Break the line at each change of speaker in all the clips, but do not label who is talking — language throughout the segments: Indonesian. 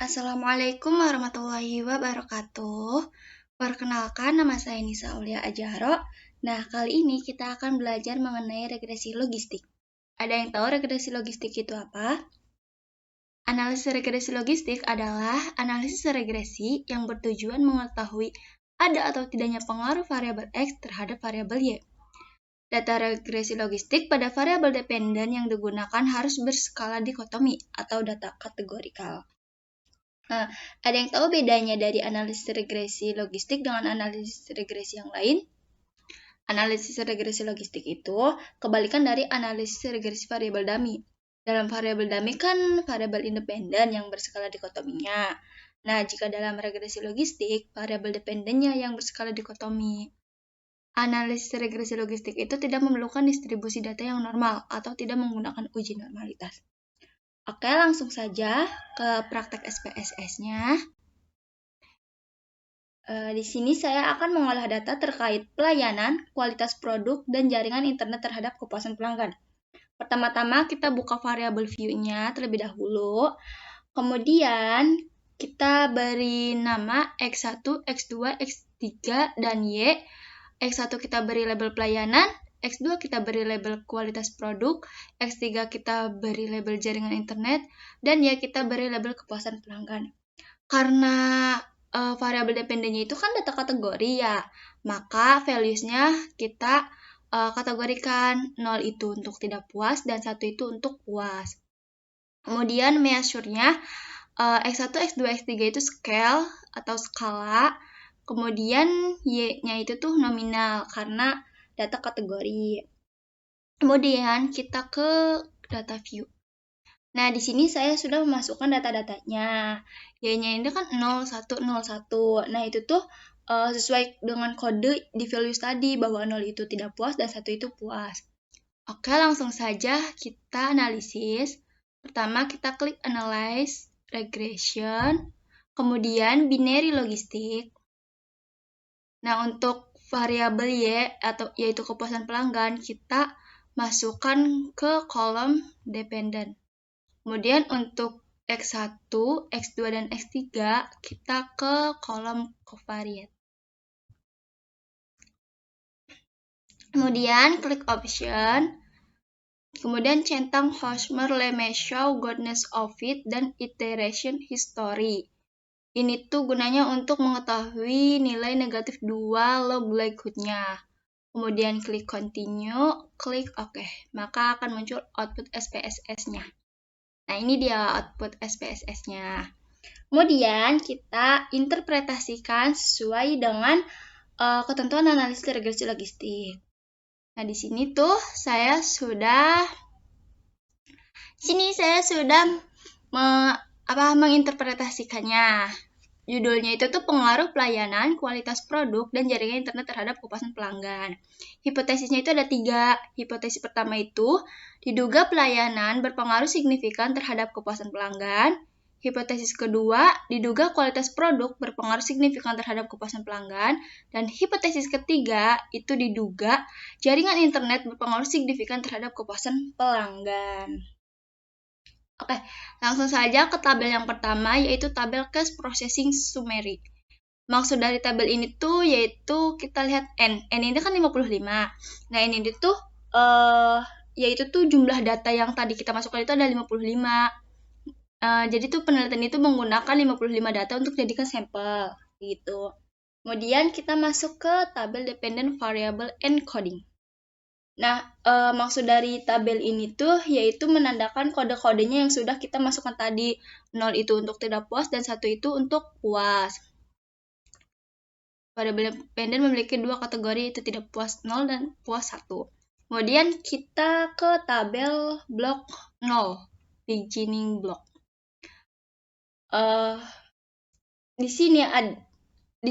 Assalamualaikum warahmatullahi wabarakatuh. Perkenalkan, nama saya Nisa Aulia Ajaro. Nah, kali ini kita akan belajar mengenai regresi logistik. Ada yang tahu regresi logistik itu apa? Analisis regresi logistik adalah analisis regresi yang bertujuan mengetahui ada atau tidaknya pengaruh variabel X terhadap variabel Y. Data regresi logistik pada variabel dependen yang digunakan harus berskala dikotomi atau data kategorikal. Nah, ada yang tahu bedanya dari analisis regresi logistik dengan analisis regresi yang lain? Analisis regresi logistik itu kebalikan dari analisis regresi variabel dummy. Dalam variabel dummy kan variabel independen yang berskala dikotominya. Nah, jika dalam regresi logistik, variabel dependennya yang berskala dikotomi. Analisis regresi logistik itu tidak memerlukan distribusi data yang normal atau tidak menggunakan uji normalitas. Oke, langsung saja ke praktek SPSS-nya. Di sini saya akan mengolah data terkait pelayanan, kualitas produk, dan jaringan internet terhadap kepuasan pelanggan. Pertama-tama kita buka variabel view-nya terlebih dahulu. Kemudian kita beri nama X1, X2, X3, dan Y. X1 kita beri label pelayanan, X2 kita beri label kualitas produk, X3 kita beri label jaringan internet, dan Y kita beri label kepuasan pelanggan. Karena variabel dependennya itu kan data kategori ya, maka values-nya kita kategorikan 0 itu untuk tidak puas dan 1 itu untuk puas. Kemudian measure-nya X1, X2, X3 itu scale atau skala, kemudian Y-nya itu tuh nominal karena data kategori. Kemudian kita ke data view. Nah, di sini saya sudah memasukkan data-datanya. Y-nya ini kan 0, 1, 0, 1. Nah, itu tuh sesuai dengan kode di values tadi, bahwa 0 itu tidak puas dan 1 itu puas. Oke, langsung saja kita analisis. Pertama, kita klik Analyze Regression. Kemudian, Binary Logistik. Nah, untuk variabel Y, yaitu kepuasan pelanggan, kita masukkan ke kolom dependent. Kemudian untuk X1, X2, dan X3, kita ke kolom covariate. Kemudian klik option. Kemudian centang Hosmer, Lemeshow, Goodness of It, dan Iteration History. Ini tuh gunanya untuk mengetahui nilai negatif 2 log likelihood-nya. Kemudian klik continue, klik OK. Maka akan muncul output SPSS-nya. Nah, ini dia output SPSS-nya. Kemudian kita interpretasikan sesuai dengan ketentuan analisis regresi logistik. Nah, di sini tuh saya sudah menginterpretasikannya. Judulnya itu tuh pengaruh pelayanan, kualitas produk, dan jaringan internet terhadap kepuasan pelanggan. Hipotesisnya itu ada 3. Hipotesis pertama itu diduga pelayanan berpengaruh signifikan terhadap kepuasan pelanggan. Hipotesis kedua, diduga kualitas produk berpengaruh signifikan terhadap kepuasan pelanggan. Dan hipotesis ketiga, itu diduga jaringan internet berpengaruh signifikan terhadap kepuasan pelanggan. Oke, langsung saja ke tabel yang pertama, yaitu tabel Cache Processing Summary. Maksud dari tabel ini tuh yaitu kita lihat N. N ini kan 55. Nah, ini tuh yaitu tuh jumlah data yang tadi kita masukkan itu ada 55. Jadi tuh penelitian itu menggunakan 55 data untuk jadikan sampel gitu. Kemudian kita masuk ke tabel Dependent Variable Encoding. Nah, maksud dari tabel ini tuh yaitu menandakan kode-kodenya yang sudah kita masukkan tadi. 0 itu untuk tidak puas dan 1 itu untuk puas. Variabel dependent memiliki 2 kategori, yaitu tidak puas 0 dan puas 1. Kemudian kita ke tabel blok 0, beginning block. Di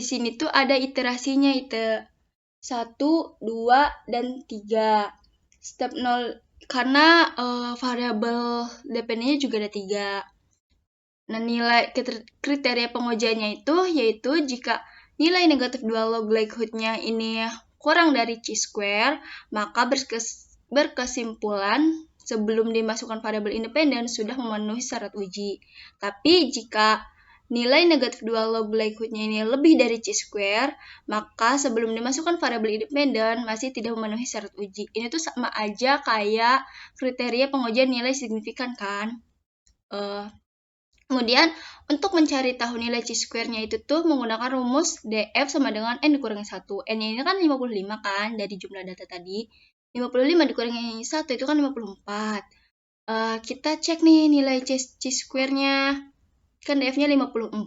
sini tuh ada iterasinya, itu 1, 2, dan 3. Step 0, karena variabel dependennya juga ada 3. Nah, nilai kriteria pengujiannya itu yaitu jika nilai negatif 2 log likelihood-nya ini kurang dari chi-square, maka berkesimpulan sebelum dimasukkan variabel independen sudah memenuhi syarat uji. Tapi jika nilai negatif 2 log likelihood-nya ini lebih dari chi-square, maka sebelum dimasukkan variabel independen masih tidak memenuhi syarat uji. Ini tuh sama aja kayak kriteria pengujian nilai signifikan kan. Kemudian untuk mencari tahu nilai chi-square-nya itu tuh menggunakan rumus df sama dengan n dikurangi 1. N-nya ini kan 55 kan dari jumlah data tadi. 55 dikurangi 1 itu kan 54. Kita cek nih nilai chi-square-nya. Kan df-nya 54.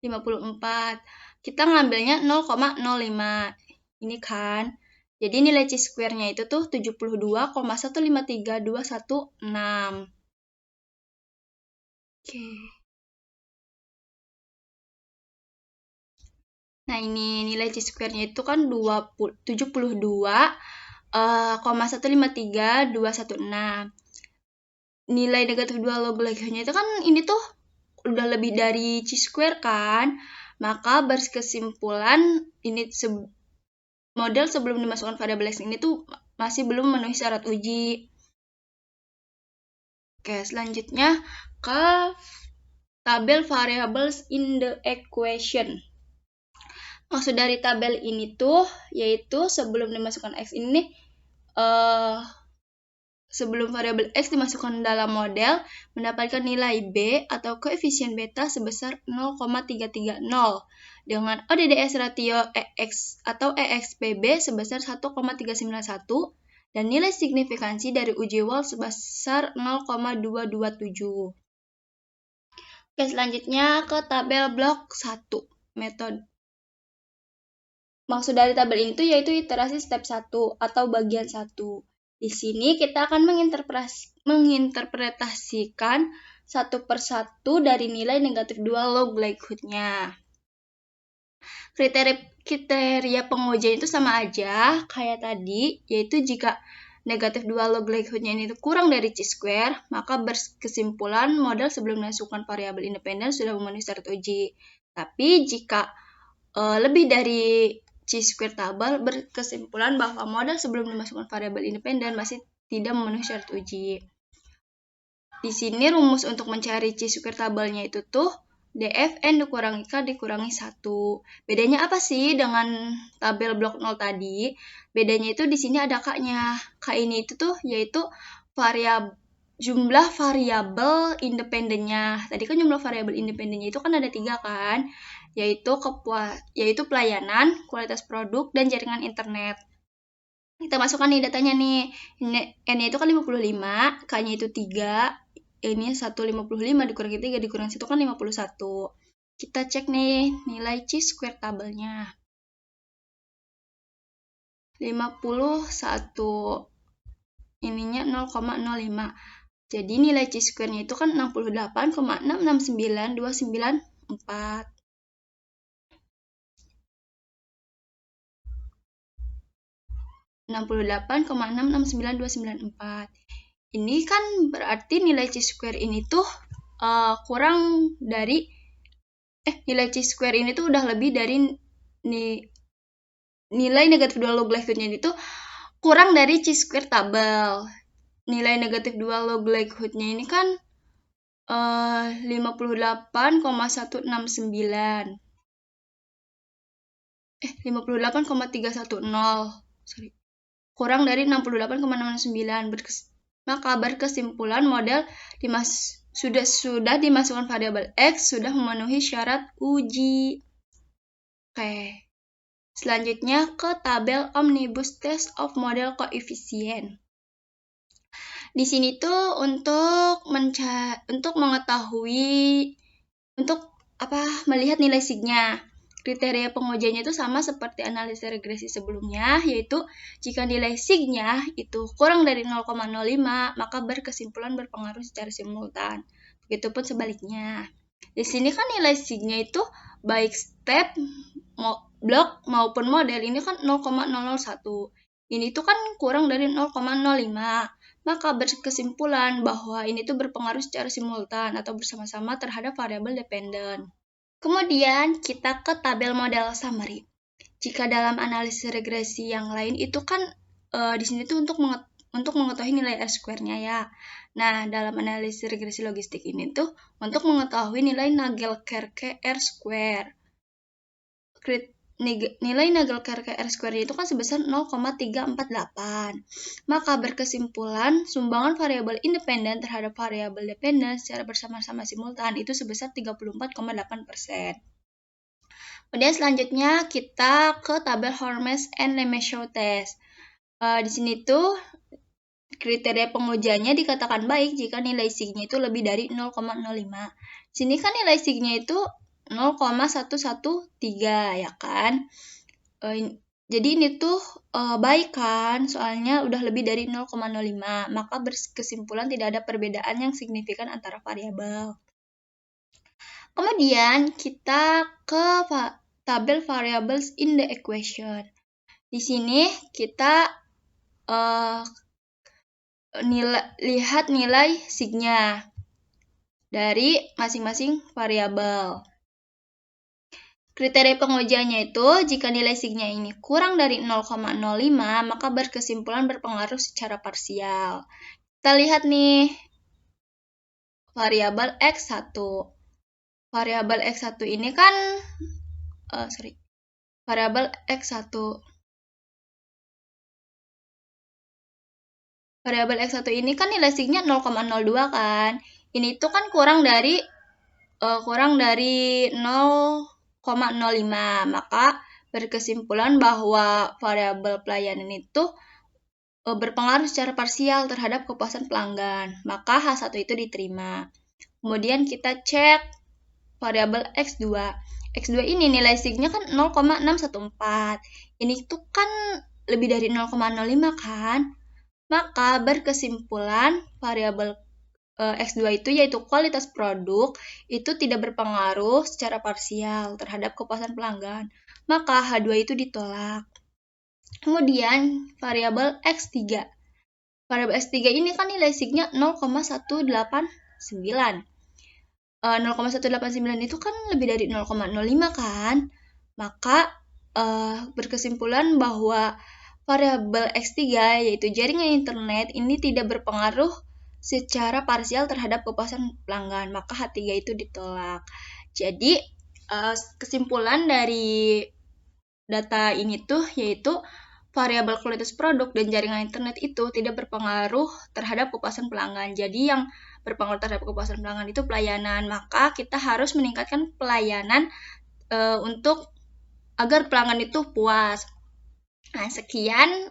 54. Kita ngambilnya 0,05. Ini kan. Jadi nilai chi-square-nya itu tuh 72,153.216. Oke. Nah, ini nilai chi-square-nya itu kan 72,153.216. Nilai negatif 2 log likelihood-nya itu kan ini tuh udah lebih dari chi-square kan. Maka berkesimpulan ini model sebelum dimasukkan variabel x ini tuh masih belum memenuhi syarat uji. Oke, selanjutnya ke tabel variables in the equation. Maksud dari tabel ini tuh yaitu sebelum dimasukkan x ini sebelum variabel x dimasukkan dalam model mendapatkan nilai b atau koefisien beta sebesar 0,330 dengan ODDS ratio EX atau EXPB sebesar 1,391 dan nilai signifikansi dari uji Wald sebesar 0,227. Oke, selanjutnya ke tabel blok 1 metode. Maksud dari tabel ini tuh yaitu iterasi step 1 atau bagian 1. Di sini kita akan menginterpretasikan satu persatu dari nilai negatif 2 log likelihood-nya. Kriteria pengujian itu sama aja kayak tadi, yaitu jika negatif 2 log likelihood-nya ini kurang dari chi-square, maka berkesimpulan model sebelum dimasukkan variabel independen sudah memenuhi syarat uji. Tapi jika lebih dari chi-square tabel, berkesimpulan bahwa model sebelum dimasukkan variabel independen masih tidak memenuhi syarat uji. Di sini rumus untuk mencari chi-square tabelnya itu tuh dfn dikurangi k dikurangi 1. Bedanya apa sih dengan tabel blok 0 tadi? Bedanya itu di sini ada k-nya. K ini itu tuh yaitu jumlah variabel independennya. Tadi kan jumlah variabel independennya itu kan ada 3 kan? Yaitu pelayanan, kualitas produk, dan jaringan internet. Kita masukkan nih datanya nih. N-nya itu kan 55, K-nya itu 3, ini 155 dikurangi 3 dikurangi 1 kan 51. Kita cek nih nilai chi-square tabelnya. 51. Ininya 0,05. Jadi nilai chi-square-nya itu kan 68,669294. 68,669294. Ini kan berarti nilai chi-square ini tuh kurang dari nilai chi-square ini tuh udah lebih dari nilai negatif 2 log likelihood-nya itu kurang dari chi-square tabel. Nilai negatif 2 log likelihood-nya ini kan 58,169. 58,310. Sorry. Kurang dari 68,69. Maka berkesimpulan model sudah dimasukkan variabel x sudah memenuhi syarat uji. Oke. Selanjutnya ke tabel omnibus test of model coefficient. Di sini tuh untuk melihat nilai signya. Kriteria pengujiannya itu sama seperti analisis regresi sebelumnya, yaitu jika nilai signya itu kurang dari 0,05, maka berkesimpulan berpengaruh secara simultan. Begitupun sebaliknya. Di sini kan nilai signya itu baik step, blok maupun model ini kan 0,001. Ini tuh kan kurang dari 0,05. Maka berkesimpulan bahwa ini tuh berpengaruh secara simultan atau bersama-sama terhadap variabel dependen. Kemudian kita ke tabel model summary. Jika dalam analisis regresi yang lain itu kan di sini tuh untuk untuk mengetahui nilai R-square-nya ya. Nah, dalam analisis regresi logistik ini tuh untuk mengetahui nilai Nagelkerke R-square. Nilai Nagelkerke R-square itu kan sebesar 0,348. Maka berkesimpulan sumbangan variabel independen terhadap variabel dependen secara bersama-sama simultan itu sebesar 34,8%. Kemudian selanjutnya kita ke tabel Hormesh and Lemaître test. Di sini tuh kriteria pengujiannya dikatakan baik jika nilai signya itu lebih dari 0,05. Sini kan nilai signya itu 0,113 ya kan. Jadi ini tuh baik kan, soalnya udah lebih dari 0,05. Maka berkesimpulan tidak ada perbedaan yang signifikan antara variabel. Kemudian kita ke tabel variables in the equation. Di sini kita lihat nilai signya dari masing-masing variabel. Kriteria pengujiannya itu, jika nilai signya ini kurang dari 0,05, maka berkesimpulan berpengaruh secara parsial. Kita lihat nih, variabel X1. Variabel X1 ini kan, variabel X1. Variabel X1 ini kan nilai signya 0,02 kan. Ini tuh kan kurang dari 0,05. Maka berkesimpulan bahwa variabel pelayanan itu berpengaruh secara parsial terhadap kepuasan pelanggan. Maka H1 itu diterima. Kemudian kita cek variabel X2. X2 ini nilai signya kan 0,614. Ini tuh kan lebih dari 0,05 kan. Maka berkesimpulan variabel X2 itu yaitu kualitas produk itu tidak berpengaruh secara parsial terhadap kepuasan pelanggan. Maka H2 itu ditolak. Kemudian variabel X3. Variabel X3 ini kan nilai signya 0,189. 0,189 itu kan lebih dari 0,05 kan. Maka berkesimpulan bahwa variabel X3 yaitu jaringan internet ini tidak berpengaruh secara parsial terhadap kepuasan pelanggan, maka H3 itu ditolak. Jadi kesimpulan dari data ini tuh yaitu variabel kualitas produk dan jaringan internet itu tidak berpengaruh terhadap kepuasan pelanggan. Jadi yang berpengaruh terhadap kepuasan pelanggan itu pelayanan, maka kita harus meningkatkan pelayanan untuk agar pelanggan itu puas. Nah, sekian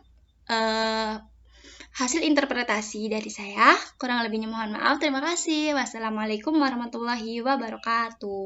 hasil interpretasi dari saya. Kurang lebihnya mohon maaf. Terima kasih. Wassalamualaikum warahmatullahi wabarakatuh.